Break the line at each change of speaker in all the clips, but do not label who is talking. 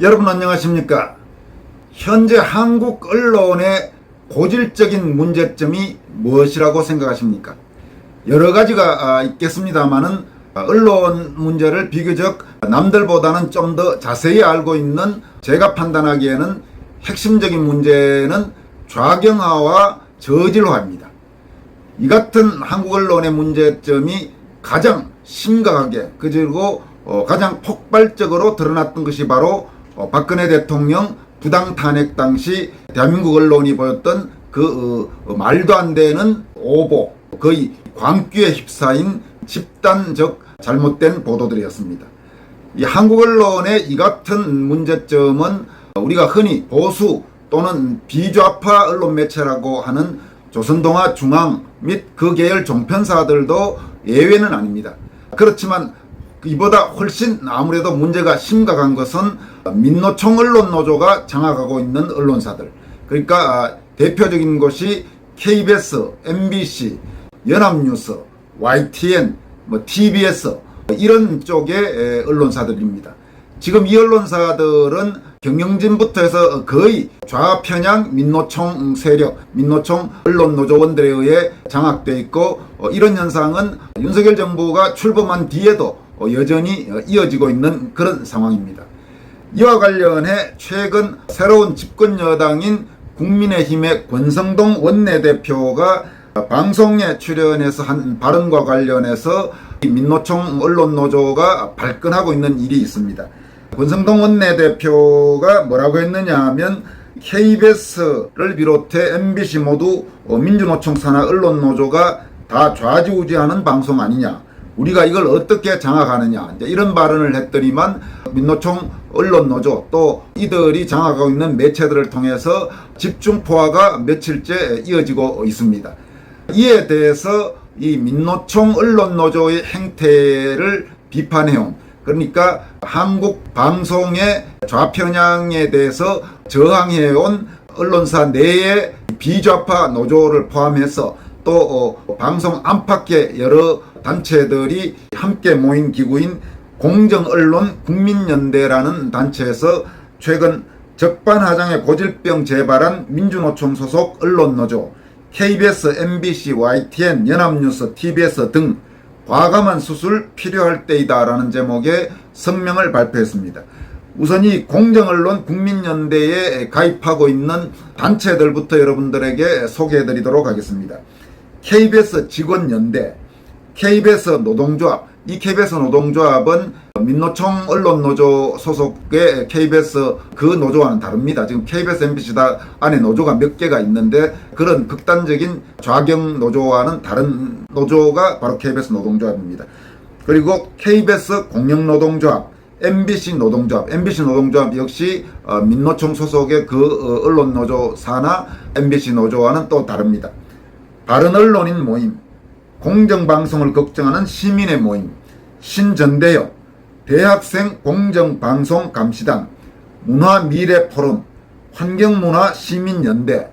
여러분 안녕하십니까? 현재 한국 언론의 고질적인 문제점이 무엇이라고 생각하십니까? 여러 가지가 있겠습니다만은 언론 문제를 비교적 남들보다는 좀 더 자세히 알고 있는 제가 판단하기에는 핵심적인 문제는 좌경화와 저질화입니다. 이 같은 한국 언론의 문제점이 가장 심각하게 그리고 가장 폭발적으로 드러났던 것이 바로 박근혜 대통령 부당 탄핵 당시 대한민국 언론이 보였던 그 말도 안 되는 오보, 거의 광기에 휩싸인 집단적 잘못된 보도들이었습니다. 이 한국 언론의 이 같은 문제점은 우리가 흔히 보수 또는 비좌파 언론 매체라고 하는 조선동아 중앙 및 그 계열 종편사들도 예외는 아닙니다. 그렇지만 이보다 훨씬 아무래도 문제가 심각한 것은 민노총 언론노조가 장악하고 있는 언론사들, 그러니까 대표적인 것이 KBS, MBC, 연합뉴스, YTN, TBS 이런 쪽의 언론사들입니다. 지금 이 언론사들은 경영진부터 해서 거의 좌편향 민노총 세력, 민노총 언론노조원들에 의해 장악되어 있고 이런 현상은 윤석열 정부가 출범한 뒤에도 여전히 이어지고 있는 그런 상황입니다. 이와 관련해 최근 새로운 집권여당인 국민의힘의 권성동 원내대표가 방송에 출연해서 한 발언과 관련해서 민노총 언론노조가 발끈하고 있는 일이 있습니다. 권성동 원내대표가 뭐라고 했느냐 하면 KBS를 비롯해 MBC 모두 민주노총 산하 언론노조가 다 좌지우지하는 방송 아니냐, 우리가 이걸 어떻게 장악하느냐, 이런 발언을 했더니만 민노총 언론노조 또 이들이 장악하고 있는 매체들을 통해서 집중포화가 며칠째 이어지고 있습니다. 이에 대해서 이 민노총 언론노조의 행태를 비판해온, 그러니까 한국 방송의 좌편향에 대해서 저항해온 언론사 내의 비좌파 노조를 포함해서 또 방송 안팎의 여러 단체들이 함께 모인 기구인 공정언론 국민연대라는 단체에서 최근 적반하장의 고질병 재발한 민주노총 소속 언론노조 KBS, MBC, YTN, 연합뉴스, TBS 등 과감한 수술 필요할 때이다 라는 제목의 성명을 발표했습니다. 우선 이 공정언론 국민연대에 가입하고 있는 단체들부터 여러분들에게 소개해드리도록 하겠습니다. KBS 직원연대, KBS 노동조합, 이 KBS 노동조합은 민노총 언론노조 소속의 KBS 그 노조와는 다릅니다. 지금 KBS, MBC 다 안에 노조가 몇 개가 있는데 그런 극단적인 좌경 노조와는 다른 노조가 바로 KBS 노동조합입니다. 그리고 KBS 공영노동조합, MBC 노동조합, MBC 노동조합 역시 민노총 소속의 그 언론노조 산하 MBC 노조와는 또 다릅니다. 바른언론인 모임, 공정방송을 걱정하는 시민의 모임, 신전대협, 대학생 공정방송감시단, 문화미래포럼, 환경문화시민연대,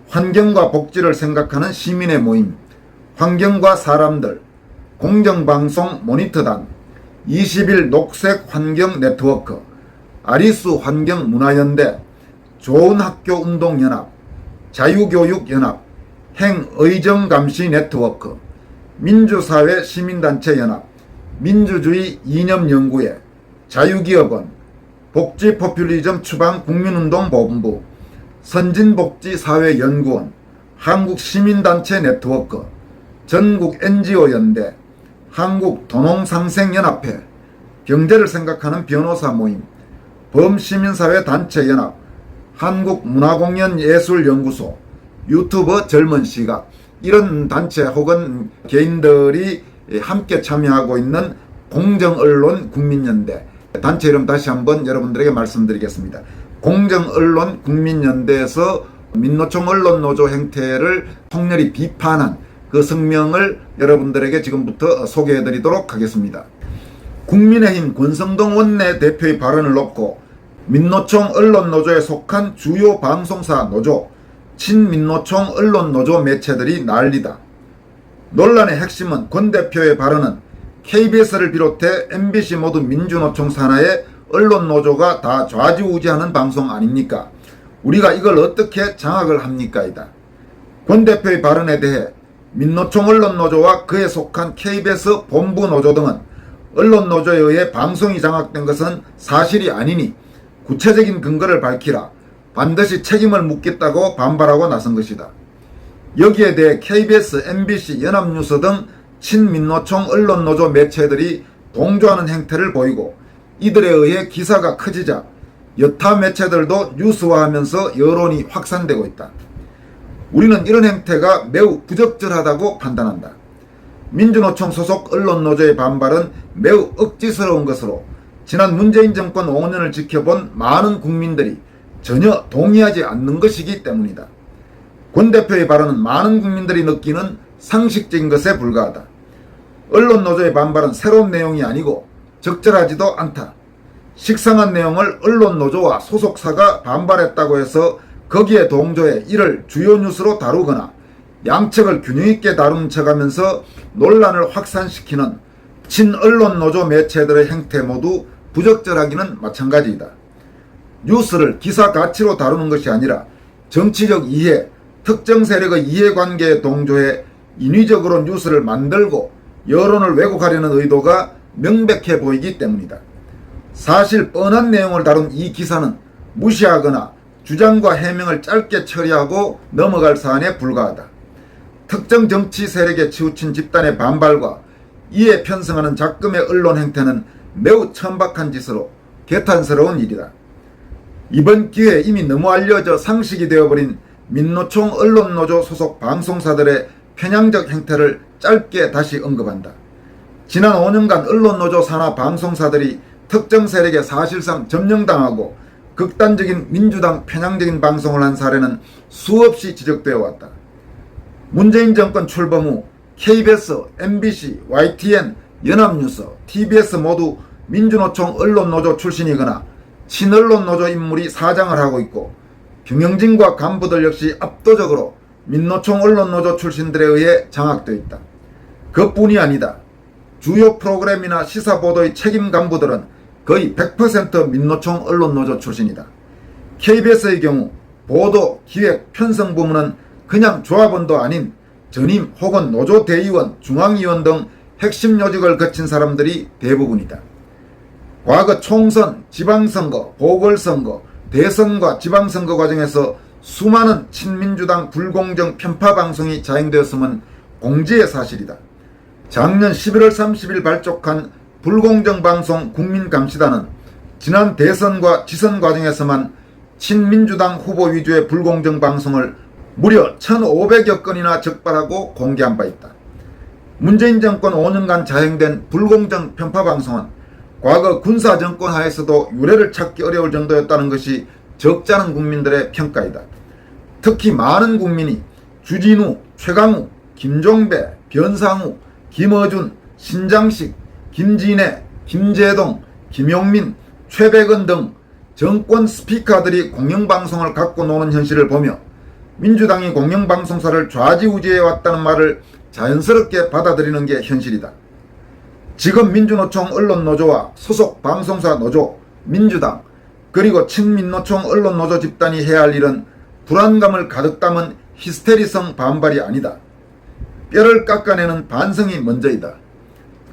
환경과 복지를 생각하는 시민의 모임, 환경과 사람들, 공정방송 모니터단, 20일 녹색환경네트워크, 아리수 환경문화연대, 좋은학교운동연합, 자유교육연합, 행의정감시네트워크, 민주사회 시민단체연합, 민주주의 이념연구회, 자유기업원, 복지포퓰리즘 추방 국민운동본부, 선진복지사회연구원, 한국시민단체 네트워크, 전국 NGO연대, 한국도농상생연합회, 경제를 생각하는 변호사 모임, 범시민사회단체연합, 한국문화공연예술연구소, 유튜버 젊은시각, 이런 단체 혹은 개인들이 함께 참여하고 있는 공정언론 국민연대, 단체 이름 다시 한번 여러분들에게 말씀드리겠습니다. 공정언론 국민연대에서 민노총 언론노조 행태를 통렬히 비판한 그 성명을 여러분들에게 지금부터 소개해드리도록 하겠습니다. 국민의힘 권성동 원내대표의 발언을 놓고 민노총 언론노조에 속한 주요 방송사 노조, 친민노총 언론노조 매체들이 난리다. 논란의 핵심은 권 대표의 발언은 KBS를 비롯해 MBC 모두 민주노총 산하의 언론노조가 다 좌지우지하는 방송 아닙니까? 우리가 이걸 어떻게 장악을 합니까? 이다. 권 대표의 발언에 대해 민노총 언론노조와 그에 속한 KBS 본부노조 등은 언론노조에 의해 방송이 장악된 것은 사실이 아니니 구체적인 근거를 밝히라, 반드시 책임을 묻겠다고 반발하고 나선 것이다. 여기에 대해 KBS, MBC, 연합뉴스 등 친민노총 언론노조 매체들이 동조하는 행태를 보이고 이들에 의해 기사가 커지자 여타 매체들도 뉴스화하면서 여론이 확산되고 있다. 우리는 이런 행태가 매우 부적절하다고 판단한다. 민주노총 소속 언론노조의 반발은 매우 억지스러운 것으로 지난 문재인 정권 5년을 지켜본 많은 국민들이 전혀 동의하지 않는 것이기 때문이다. 권 대표의 발언은 많은 국민들이 느끼는 상식적인 것에 불과하다. 언론노조의 반발은 새로운 내용이 아니고 적절하지도 않다. 식상한 내용을 언론노조와 소속사가 반발했다고 해서 거기에 동조해 이를 주요 뉴스로 다루거나 양측을 균형있게 다룬 척하면서 논란을 확산시키는 친언론노조 매체들의 행태 모두 부적절하기는 마찬가지이다. 뉴스를 기사 가치로 다루는 것이 아니라 정치적 이해, 특정 세력의 이해관계에 동조해 인위적으로 뉴스를 만들고 여론을 왜곡하려는 의도가 명백해 보이기 때문이다. 사실 뻔한 내용을 다룬 이 기사는 무시하거나 주장과 해명을 짧게 처리하고 넘어갈 사안에 불과하다. 특정 정치 세력에 치우친 집단의 반발과 이에 편성하는 작금의 언론 행태는 매우 천박한 짓으로 개탄스러운 일이다. 이번 기회에 이미 너무 알려져 상식이 되어버린 민노총 언론노조 소속 방송사들의 편향적 행태를 짧게 다시 언급한다. 지난 5년간 언론노조 산하 방송사들이 특정 세력에 사실상 점령당하고 극단적인 민주당 편향적인 방송을 한 사례는 수없이 지적되어 왔다. 문재인 정권 출범 후 KBS, MBC, YTN, 연합뉴스, TBS 모두 민주노총 언론노조 출신이거나 친언론노조 인물이 사장을 하고 있고 경영진과 간부들 역시 압도적으로 민노총 언론노조 출신들에 의해 장악되어 있다. 그뿐이 아니다. 주요 프로그램이나 시사보도의 책임 간부들은 거의 100% 민노총 언론노조 출신이다. KBS의 경우 보도, 기획, 편성 부문은 그냥 조합원도 아닌 전임 혹은 노조 대의원, 중앙위원 등 핵심 요직을 거친 사람들이 대부분이다. 과거 총선, 지방선거, 보궐선거, 대선과 지방선거 과정에서 수많은 친민주당 불공정 편파 방송이 자행되었음은 공지의 사실이다. 작년 11월 30일 발족한 불공정방송 국민감시단은 지난 대선과 지선 과정에서만 친민주당 후보 위주의 불공정방송을 무려 1,500여 건이나 적발하고 공개한 바 있다. 문재인 정권 5년간 자행된 불공정 편파방송은 과거 군사정권 하에서도 유례를 찾기 어려울 정도였다는 것이 적잖은 국민들의 평가이다. 특히 많은 국민이 주진우, 최강욱, 김종배, 변상우, 김어준, 신장식, 김진애, 김재동, 김용민, 최백은 등 정권 스피커들이 공영방송을 갖고 노는 현실을 보며 민주당이 공영방송사를 좌지우지해왔다는 말을 자연스럽게 받아들이는 게 현실이다. 지금 민주노총 언론노조와 소속 방송사 노조, 민주당, 그리고 친민노총 언론노조 집단이 해야 할 일은 불안감을 가득 담은 히스테리성 반발이 아니다. 뼈를 깎아내는 반성이 먼저이다.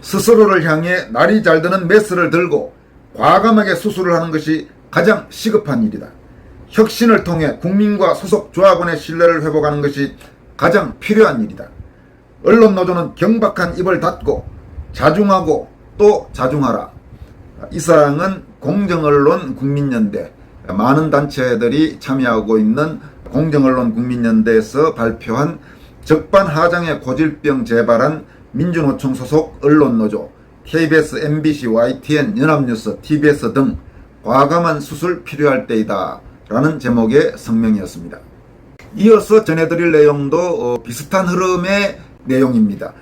스스로를 향해 날이 잘 드는 메스를 들고 과감하게 수술을 하는 것이 가장 시급한 일이다. 혁신을 통해 국민과 소속 조합원의 신뢰를 회복하는 것이 가장 필요한 일이다. 언론노조는 경박한 입을 닫고 자중하고 또 자중하라. 이 사항은 공정언론 국민연대, 많은 단체들이 참여하고 있는 공정언론 국민연대에서 발표한 적반하장의 고질병 재발한 민주노총 소속 언론노조, KBS, MBC, YTN, 연합뉴스, TBS 등 과감한 수술 필요할 때이다 라는 제목의 성명이었습니다. 이어서 전해드릴 내용도 비슷한 흐름의 내용입니다.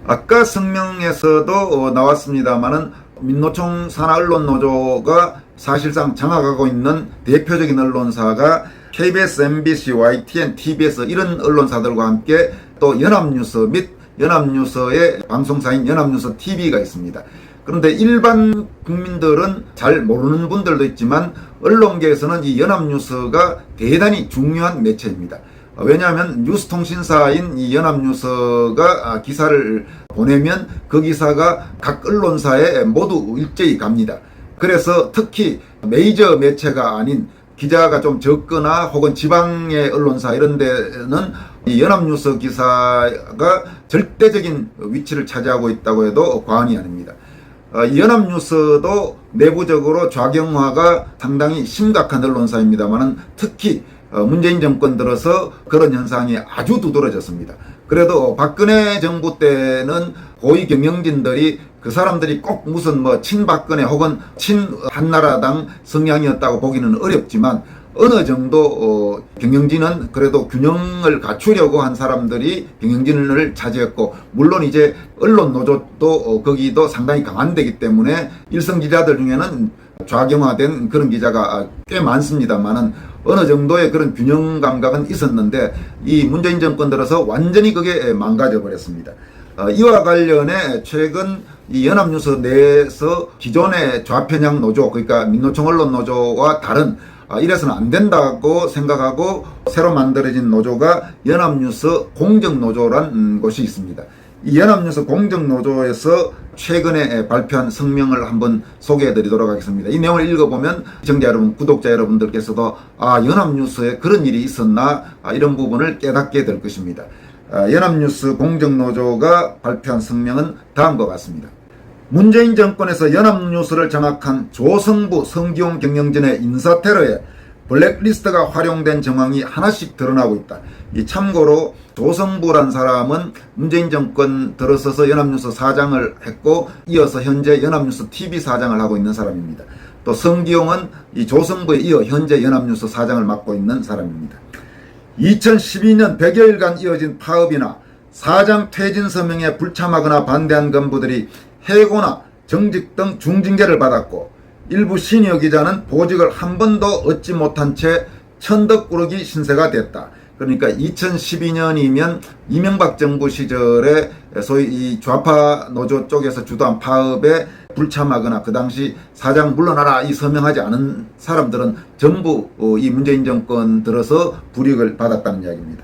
아까 성명에서도 나왔습니다마는 민노총 산하 언론노조가 사실상 장악하고 있는 대표적인 언론사가 KBS, MBC, YTN, TBS 이런 언론사들과 함께 또 연합뉴스 및 연합뉴스의 방송사인 연합뉴스 TV가 있습니다. 그런데 일반 국민들은 잘 모르는 분들도 있지만 언론계에서는 이 연합뉴스가 대단히 중요한 매체입니다. 왜냐하면 뉴스통신사인 이 연합뉴스가 기사를 보내면 그 기사가 각 언론사에 모두 일제히 갑니다. 그래서 특히 메이저 매체가 아닌 기자가 좀 적거나 혹은 지방의 언론사 이런 데는 이 연합뉴스 기사가 절대적인 위치를 차지하고 있다고 해도 과언이 아닙니다. 이 연합뉴스도 내부적으로 좌경화가 상당히 심각한 언론사입니다만 특히 문재인 정권 들어서 그런 현상이 아주 두드러졌습니다. 그래도 박근혜 정부 때는 고위 경영진들이 그 사람들이 꼭 무슨 친박근혜 혹은 친한나라당 성향이었다고 보기는 어렵지만 어느 정도 경영진은 그래도 균형을 갖추려고 한 사람들이 경영진을 차지했고, 물론 이제 언론 노조도 거기도 상당히 강한 데기 때문에 일선 기자들 중에는 좌경화된 그런 기자가 꽤 많습니다만은 어느 정도의 그런 균형 감각은 있었는데 이 문재인 정권 들어서 완전히 그게 망가져 버렸습니다. 이와 관련해 최근 이 연합뉴스 내에서 기존의 좌편향 노조, 그러니까 민노총 언론 노조와 다른 이래서는 안 된다고 생각하고 새로 만들어진 노조가 연합뉴스 공정노조란 곳이 있습니다. 이 연합뉴스 공정노조에서 최근에 발표한 성명을 한번 소개해 드리도록 하겠습니다. 이 내용을 읽어보면 시청자 여러분, 구독자 여러분들께서도 연합뉴스에 그런 일이 있었나 이런 부분을 깨닫게 될 것입니다. 연합뉴스 공정노조가 발표한 성명은 다음과 같습니다. 문재인 정권에서 연합뉴스를 장악한 조성부, 성기용 경영진의 인사테러에 블랙리스트가 활용된 정황이 하나씩 드러나고 있다. 이 참고로 조성부란 사람은 문재인 정권 들어서서 연합뉴스 사장을 했고 이어서 현재 연합뉴스 TV 사장을 하고 있는 사람입니다. 또 성기용은 이 조성부에 이어 현재 연합뉴스 사장을 맡고 있는 사람입니다. 2012년 100여일간 이어진 파업이나 사장 퇴진 서명에 불참하거나 반대한 간부들이 해고나 정직 등 중징계를 받았고, 일부 시니어 기자는 보직을 한 번도 얻지 못한 채 천덕꾸러기 신세가 됐다. 그러니까 2012년이면 이명박 정부 시절에 소위 이 좌파 노조 쪽에서 주도한 파업에 불참하거나 그 당시 사장 물러나라 이 서명하지 않은 사람들은 전부 이 문재인 정권 들어서 불이익을 받았다는 이야기입니다.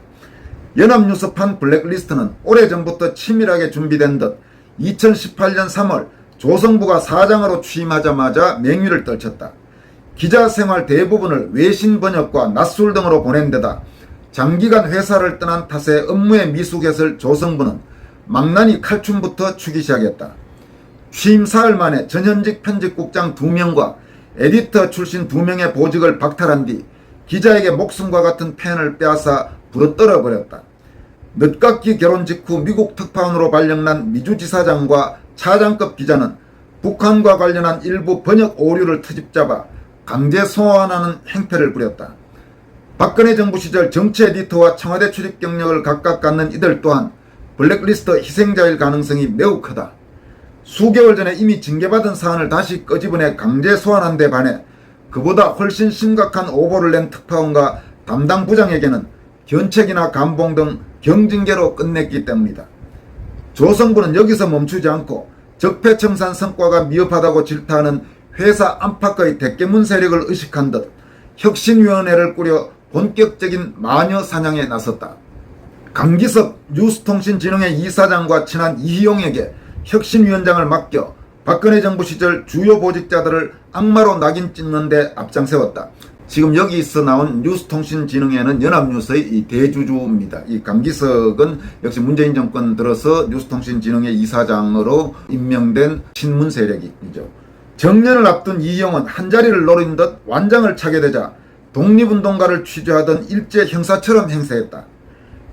연합뉴스판 블랙리스트는 오래전부터 치밀하게 준비된 듯 2018년 3월 조성부가 사장으로 취임하자마자 맹위를 떨쳤다. 기자 생활 대부분을 외신 번역과 낯술 등으로 보낸 데다 장기간 회사를 떠난 탓에 업무에 미숙했을 조성부는 망나니 칼춤부터 추기 시작했다. 취임 사흘 만에 전현직 편집국장 2명과 에디터 출신 2명의 보직을 박탈한 뒤 기자에게 목숨과 같은 펜을 빼앗아 부러뜨려 버렸다. 늦깎이 결혼 직후 미국 특파원으로 발령난 미주지사장과 차장급 기자는 북한과 관련한 일부 번역 오류를 트집잡아 강제 소환하는 행태를 부렸다. 박근혜 정부 시절 정치 에디터와 청와대 출입 경력을 각각 갖는 이들 또한 블랙리스트 희생자일 가능성이 매우 크다. 수개월 전에 이미 징계받은 사안을 다시 끄집어내 강제 소환한 데 반해 그보다 훨씬 심각한 오보를 낸 특파원과 담당 부장에게는 견책이나 감봉 등 경징계로 끝냈기 때문이다. 조성부는 여기서 멈추지 않고 적폐청산 성과가 미흡하다고 질타하는 회사 안팎의 대깨문 세력을 의식한 듯 혁신위원회를 꾸려 본격적인 마녀 사냥에 나섰다. 강기석 뉴스통신진흥회 이사장과 친한 이희용에게 혁신위원장을 맡겨 박근혜 정부 시절 주요 보직자들을 악마로 낙인 찍는 데 앞장세웠다. 지금 여기서 나온 뉴스통신진흥회는 연합뉴스의 이 대주주입니다. 이 강기석은 역시 문재인 정권 들어서 뉴스통신진흥회 이사장으로 임명된 친문 세력이죠. 정년을 앞둔 이희용은 한자리를 노린 듯 완장을 차게 되자 독립운동가를 취재하던 일제 형사처럼 행세했다.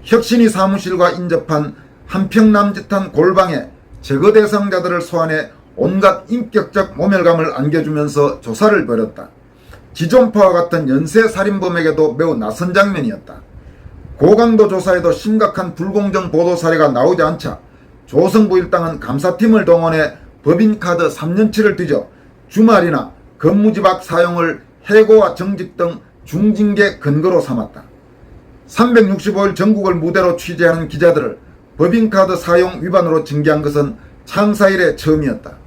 혁신위 사무실과 인접한 한평남짓한 골방에 제거 대상자들을 소환해 온갖 인격적 모멸감을 안겨주면서 조사를 벌였다. 지존파와 같은 연쇄 살인범에게도 매우 낯선 장면이었다. 고강도 조사에도 심각한 불공정 보도 사례가 나오지 않자 조성부 일당은 감사팀을 동원해 법인카드 3년치를 뒤져 주말이나 근무지 밖 사용을 해고와 정직 등 중징계 근거로 삼았다. 365일 전국을 무대로 취재하는 기자들을 법인카드 사용 위반으로 징계한 것은 창사 이래 처음이었다.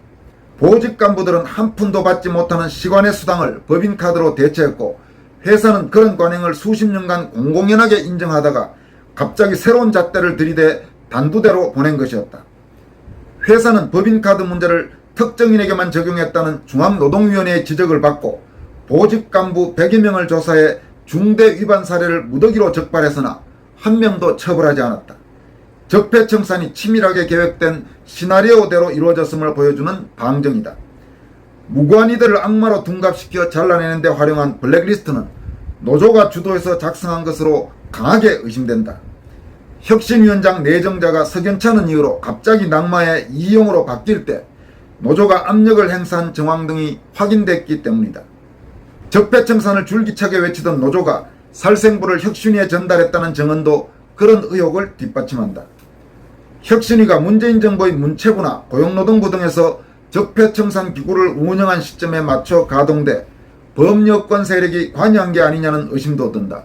보직 간부들은 한 푼도 받지 못하는 시관의 수당을 법인카드로 대체했고, 회사는 그런 관행을 수십 년간 공공연하게 인정하다가 갑자기 새로운 잣대를 들이대 단두대로 보낸 것이었다. 회사는 법인카드 문제를 특정인에게만 적용했다는 중앙노동위원회의 지적을 받고 보직 간부 100여 명을 조사해 중대 위반 사례를 무더기로 적발했으나 한 명도 처벌하지 않았다. 적폐청산이 치밀하게 계획된 시나리오대로 이루어졌음을 보여주는 방증이다. 무고한 이들을 악마로 둔갑시켜 잘라내는 데 활용한 블랙리스트는 노조가 주도해서 작성한 것으로 강하게 의심된다. 혁신위원장 내정자가 석연치 않은 이유로 갑자기 낙마해 이용으로 바뀔 때 노조가 압력을 행사한 정황 등이 확인됐기 때문이다. 적폐청산을 줄기차게 외치던 노조가 살생부를 혁신위에 전달했다는 증언도 그런 의혹을 뒷받침한다. 혁신위가 문재인 정부의 문체부나 고용노동부 등에서 적폐청산 기구를 운영한 시점에 맞춰 가동돼 범여권 세력이 관여한 게 아니냐는 의심도 든다.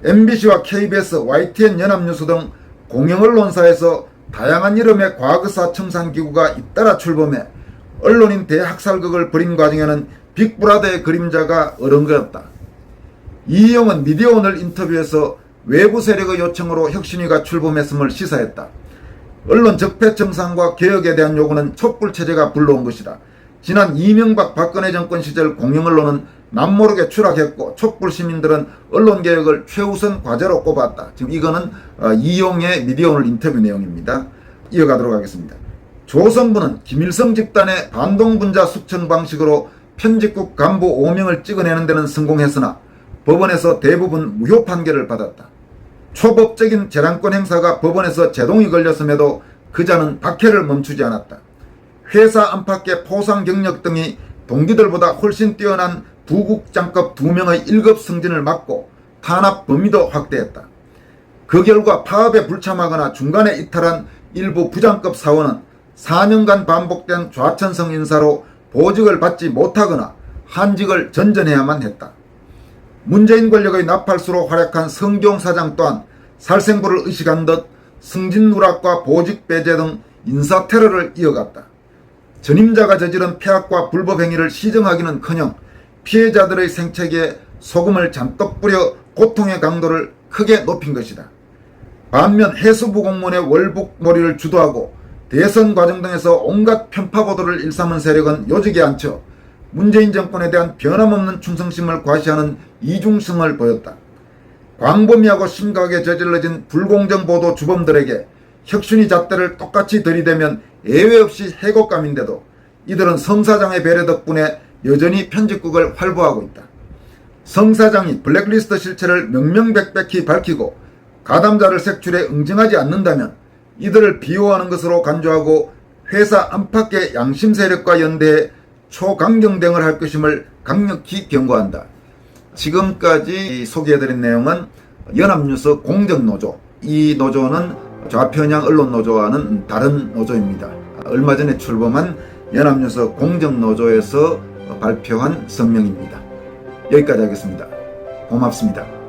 MBC와 KBS, YTN 연합뉴스 등 공영언론사에서 다양한 이름의 과거사 청산기구가 잇따라 출범해 언론인 대학살극을 벌인 과정에는 빅브라더의 그림자가 어른거렸다. 이희영은 미디어오늘 인터뷰에서 외부 세력의 요청으로 혁신위가 출범했음을 시사했다. 언론 적폐청산과 개혁에 대한 요구는 촛불체제가 불러온 것이다. 지난 이명박 박근혜 정권 시절 공영언론은 남모르게 추락했고 촛불 시민들은 언론개혁을 최우선 과제로 꼽았다. 지금 이거는 이용의 미디어오늘 인터뷰 내용입니다. 이어가도록 하겠습니다. 조선부는 김일성 집단의 반동분자 숙청 방식으로 편집국 간부 5명을 찍어내는 데는 성공했으나 법원에서 대부분 무효 판결을 받았다. 초법적인 재량권 행사가 법원에서 제동이 걸렸음에도 그자는 박해를 멈추지 않았다. 회사 안팎의 포상 경력 등이 동기들보다 훨씬 뛰어난 부국장급 2명의 1급 승진을 막고 탄압 범위도 확대했다. 그 결과 파업에 불참하거나 중간에 이탈한 일부 부장급 사원은 4년간 반복된 좌천성 인사로 보직을 받지 못하거나 한직을 전전해야만 했다. 문재인 권력의 나팔수로 활약한 성경 사장 또한 살생부를 의식한 듯 승진 누락과 보직 배제 등 인사 테러를 이어갔다. 전임자가 저지른 폐악과 불법 행위를 시정하기는커녕 피해자들의 생채기에 소금을 잔뜩 뿌려 고통의 강도를 크게 높인 것이다. 반면 해수부 공무원의 월북몰이를 주도하고 대선 과정 등에서 온갖 편파 보도를 일삼은 세력은 요직에 앉혀 문재인 정권에 대한 변함없는 충성심을 과시하는 이중성을 보였다. 광범위하고 심각하게 저질러진 불공정 보도 주범들에게 혁신위 잣대를 똑같이 들이대면 예외 없이 해곡감인데도 이들은 성 사장의 배려 덕분에 여전히 편집국을 활보하고 있다. 성 사장이 블랙리스트 실체를 명명백백히 밝히고 가담자를 색출해 응징하지 않는다면 이들을 비호하는 것으로 간주하고 회사 안팎의 양심 세력과 연대해 초강경대응을 할 것임을 강력히 경고한다. 지금까지 소개해드린 내용은 연합뉴스 공정노조, 이 노조는 좌편향 언론노조와는 다른 노조입니다. 얼마 전에 출범한 연합뉴스 공정노조에서 발표한 성명입니다. 여기까지 하겠습니다. 고맙습니다.